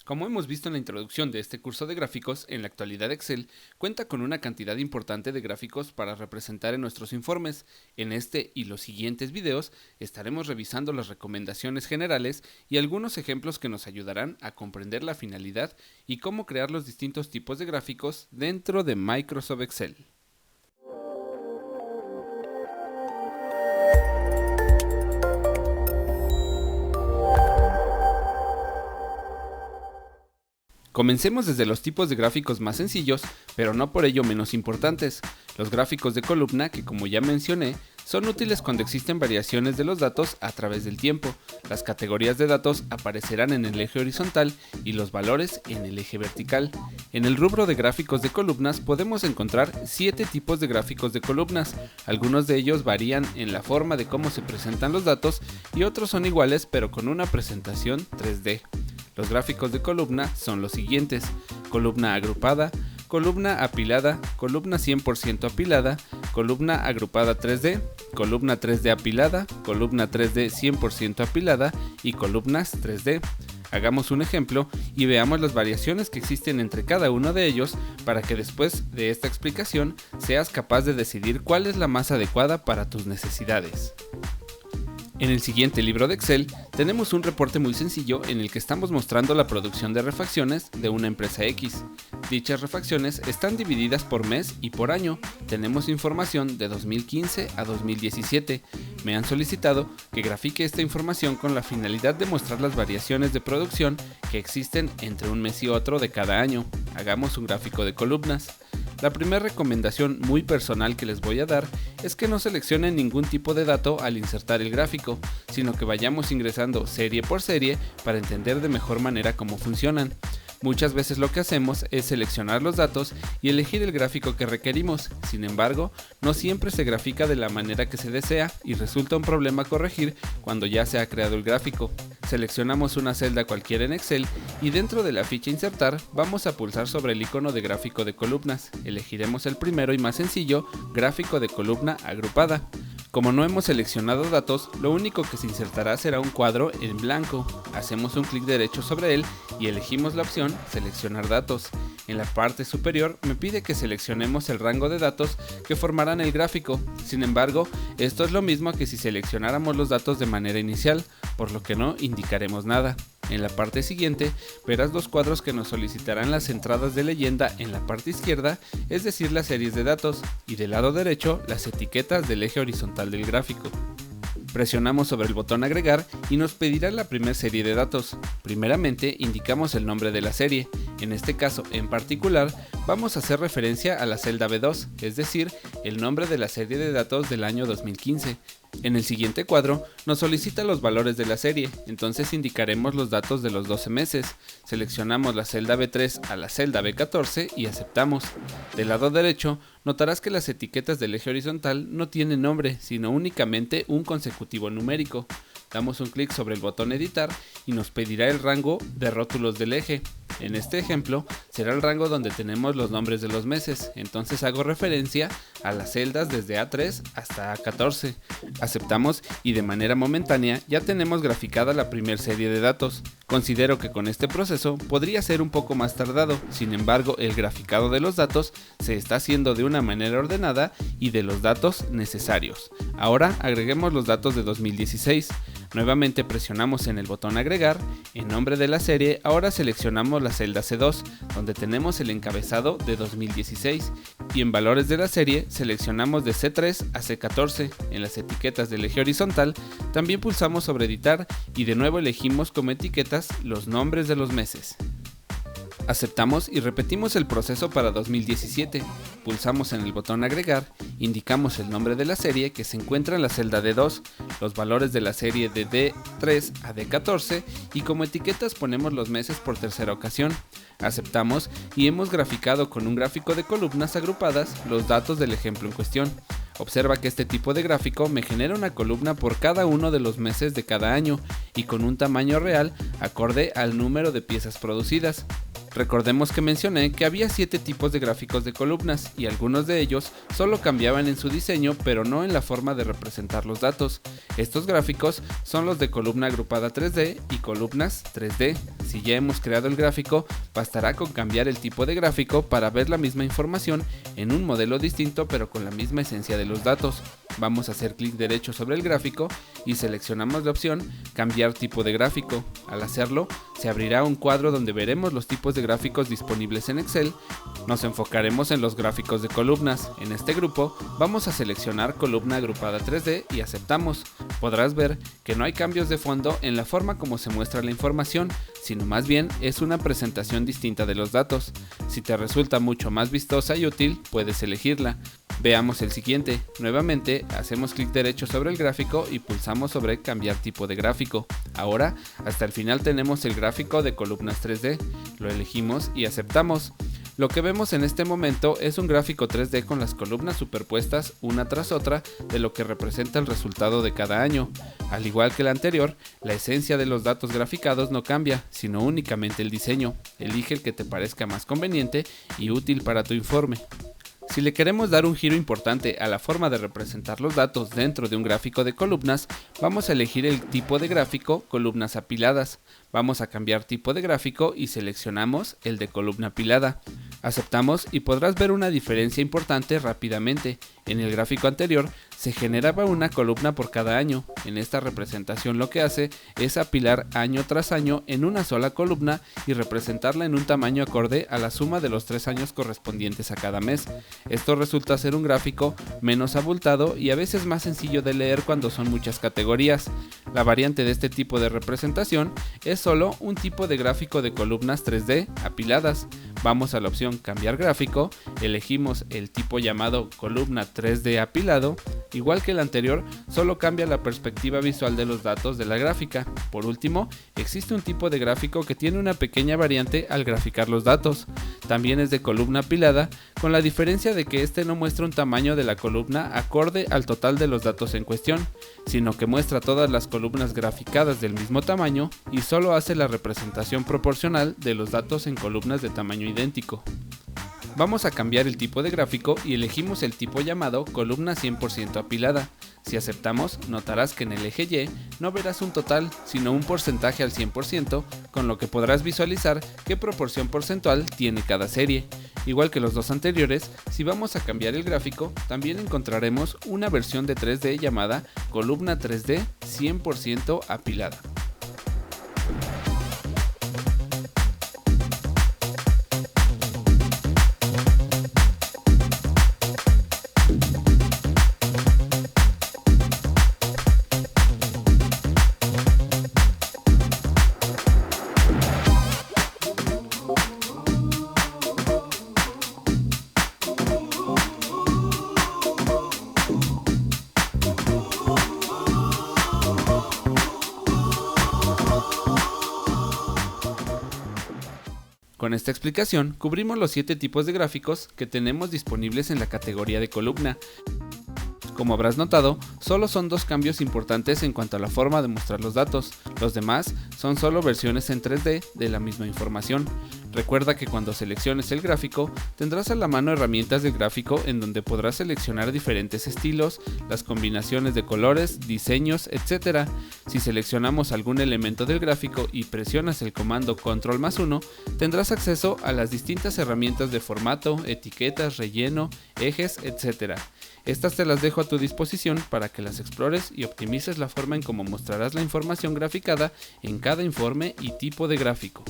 Como hemos visto en la introducción de este curso de gráficos, en la actualidad Excel cuenta con una cantidad importante de gráficos para representar en nuestros informes. En este y los siguientes videos estaremos revisando las recomendaciones generales y algunos ejemplos que nos ayudarán a comprender la finalidad y cómo crear los distintos tipos de gráficos dentro de Microsoft Excel. Comencemos desde los tipos de gráficos más sencillos, pero no por ello menos importantes. Los gráficos de columna, que como ya mencioné, son útiles cuando existen variaciones de los datos a través del tiempo. Las categorías de datos aparecerán en el eje horizontal y los valores en el eje vertical. En el rubro de gráficos de columnas podemos encontrar 7 tipos de gráficos de columnas. Algunos de ellos varían en la forma de cómo se presentan los datos y otros son iguales pero con una presentación 3D. Los gráficos de columna son los siguientes: columna agrupada, columna apilada, columna 100% apilada, columna agrupada 3D, columna 3D apilada, columna 3D 100% apilada y columnas 3D. Hagamos un ejemplo y veamos las variaciones que existen entre cada uno de ellos para que después de esta explicación seas capaz de decidir cuál es la más adecuada para tus necesidades. En el siguiente libro de Excel tenemos un reporte muy sencillo en el que estamos mostrando la producción de refacciones de una empresa X. Dichas refacciones están divididas por mes y por año. Tenemos información de 2015 a 2017. Me han solicitado que grafique esta información con la finalidad de mostrar las variaciones de producción que existen entre un mes y otro de cada año. Hagamos un gráfico de columnas. La primera recomendación muy personal que les voy a dar es que no seleccionen ningún tipo de dato al insertar el gráfico, sino que vayamos ingresando serie por serie para entender de mejor manera cómo funcionan. Muchas veces lo que hacemos es seleccionar los datos y elegir el gráfico que requerimos. Sin embargo, no siempre se grafica de la manera que se desea y resulta un problema corregir cuando ya se ha creado el gráfico. Seleccionamos una celda cualquiera en Excel y dentro de la ficha Insertar vamos a pulsar sobre el icono de gráfico de columnas. Elegiremos el primero y más sencillo, gráfico de columna agrupada. Como no hemos seleccionado datos, lo único que se insertará será un cuadro en blanco. Hacemos un clic derecho sobre él y elegimos la opción Seleccionar datos. En la parte superior me pide que seleccionemos el rango de datos que formarán el gráfico. Sin embargo, esto es lo mismo que si seleccionáramos los datos de manera inicial, por lo que no indicaremos nada. En la parte siguiente verás los cuadros que nos solicitarán las entradas de leyenda en la parte izquierda, es decir, las series de datos, y del lado derecho las etiquetas del eje horizontal del gráfico. Presionamos sobre el botón agregar y nos pedirá la primera serie de datos. Primeramente indicamos el nombre de la serie. En este caso en particular vamos a hacer referencia a la celda B2, es decir, el nombre de la serie de datos del año 2015. En el siguiente cuadro nos solicita los valores de la serie, entonces indicaremos los datos de los 12 meses. Seleccionamos la celda B3 a la celda B14 y aceptamos. Del lado derecho notarás que las etiquetas del eje horizontal no tienen nombre, sino únicamente un consecutivo numérico. Damos un clic sobre el botón editar y nos pedirá el rango de rótulos del eje. En este ejemplo será el rango donde tenemos los nombres de los meses, entonces hago referencia a las celdas desde A3 hasta A14. Aceptamos y de manera momentánea ya tenemos graficada la primera serie de datos. Considero que con este proceso podría ser un poco más tardado, sin embargo el graficado de los datos se está haciendo de una manera ordenada y de los datos necesarios. Ahora agreguemos los datos de 2016. Nuevamente presionamos en el botón agregar, en nombre de la serie ahora seleccionamos la celda C2, donde tenemos el encabezado de 2016, y en valores de la serie seleccionamos de C3 a C14. En las etiquetas del eje horizontal también pulsamos sobre editar y de nuevo elegimos como etiquetas los nombres de los meses. Aceptamos y repetimos el proceso para 2017. Pulsamos en el botón agregar, indicamos el nombre de la serie que se encuentra en la celda D2, los valores de la serie de D3 a D14 y como etiquetas ponemos los meses por tercera ocasión. Aceptamos y hemos graficado con un gráfico de columnas agrupadas los datos del ejemplo en cuestión. Observa que este tipo de gráfico me genera una columna por cada uno de los meses de cada año y con un tamaño real acorde al número de piezas producidas. Recordemos que mencioné que había 7 tipos de gráficos de columnas y algunos de ellos solo cambiaban en su diseño pero no en la forma de representar los datos. Estos gráficos son los de columna agrupada 3D y columnas 3D. Si ya hemos creado el gráfico, bastará con cambiar el tipo de gráfico para ver la misma información en un modelo distinto pero con la misma esencia de los datos. Vamos a hacer clic derecho sobre el gráfico y seleccionamos la opción Cambiar tipo de gráfico. Al hacerlo, se abrirá un cuadro donde veremos los tipos de gráficos disponibles en Excel. Nos enfocaremos en los gráficos de columnas. En este grupo vamos a seleccionar columna agrupada 3D y aceptamos. Podrás ver que no hay cambios de fondo en la forma como se muestra la información, sino más bien es una presentación distinta de los datos. Si te resulta mucho más vistosa y útil, puedes elegirla. Veamos el siguiente. Nuevamente hacemos clic derecho sobre el gráfico y pulsamos sobre cambiar tipo de gráfico. Ahora hasta el final tenemos el gráfico de columnas 3D. Lo elegimos y aceptamos. Lo que vemos en este momento es un gráfico 3D con las columnas superpuestas una tras otra de lo que representa el resultado de cada año. Al igual que el anterior, la esencia de los datos graficados no cambia, sino únicamente el diseño. Elige el que te parezca más conveniente y útil para tu informe. Si le queremos dar un giro importante a la forma de representar los datos dentro de un gráfico de columnas, vamos a elegir el tipo de gráfico columnas apiladas. Vamos a cambiar tipo de gráfico y seleccionamos el de columna apilada. Aceptamos y podrás ver una diferencia importante rápidamente. En el gráfico anterior se generaba una columna por cada año. En esta representación lo que hace es apilar año tras año en una sola columna y representarla en un tamaño acorde a la suma de los 3 años correspondientes a cada mes. Esto resulta ser un gráfico menos abultado y a veces más sencillo de leer cuando son muchas categorías. La variante de este tipo de representación es solo un tipo de gráfico de columnas 3D apiladas. Vamos a la opción cambiar gráfico, elegimos el tipo llamado columna 3D apilado. Igual que el anterior, solo cambia la perspectiva visual de los datos de la gráfica. Por último, existe un tipo de gráfico que tiene una pequeña variante al graficar los datos. También es de columna apilada, con la diferencia de que este no muestra un tamaño de la columna acorde al total de los datos en cuestión, sino que muestra todas las columnas graficadas del mismo tamaño y solo hace la representación proporcional de los datos en columnas de tamaño idéntico. Vamos a cambiar el tipo de gráfico y elegimos el tipo llamado columna 100% apilada. Si aceptamos, notarás que en el eje Y no verás un total, sino un porcentaje al 100%, con lo que podrás visualizar qué proporción porcentual tiene cada serie. Igual que los dos anteriores, si vamos a cambiar el gráfico, también encontraremos una versión de 3D llamada columna 3D 100% apilada. Con esta explicación, cubrimos los 7 tipos de gráficos que tenemos disponibles en la categoría de columna. Como habrás notado, solo son 2 cambios importantes en cuanto a la forma de mostrar los datos. Los demás son solo versiones en 3D de la misma información. Recuerda que cuando selecciones el gráfico, tendrás a la mano herramientas del gráfico en donde podrás seleccionar diferentes estilos, las combinaciones de colores, diseños, etc. Si seleccionamos algún elemento del gráfico y presionas el comando Control+1, tendrás acceso a las distintas herramientas de formato, etiquetas, relleno, ejes, etc. Estas te las dejo a tu disposición para que las explores y optimices la forma en cómo mostrarás la información graficada en cada informe y tipo de gráfico.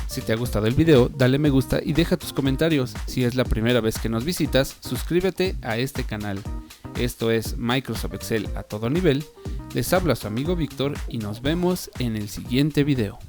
Si te ha gustado el video, dale me gusta y deja tus comentarios. Si es la primera vez que nos visitas, suscríbete a este canal. Esto es Microsoft Excel a todo nivel. Les habla su amigo Víctor y nos vemos en el siguiente video.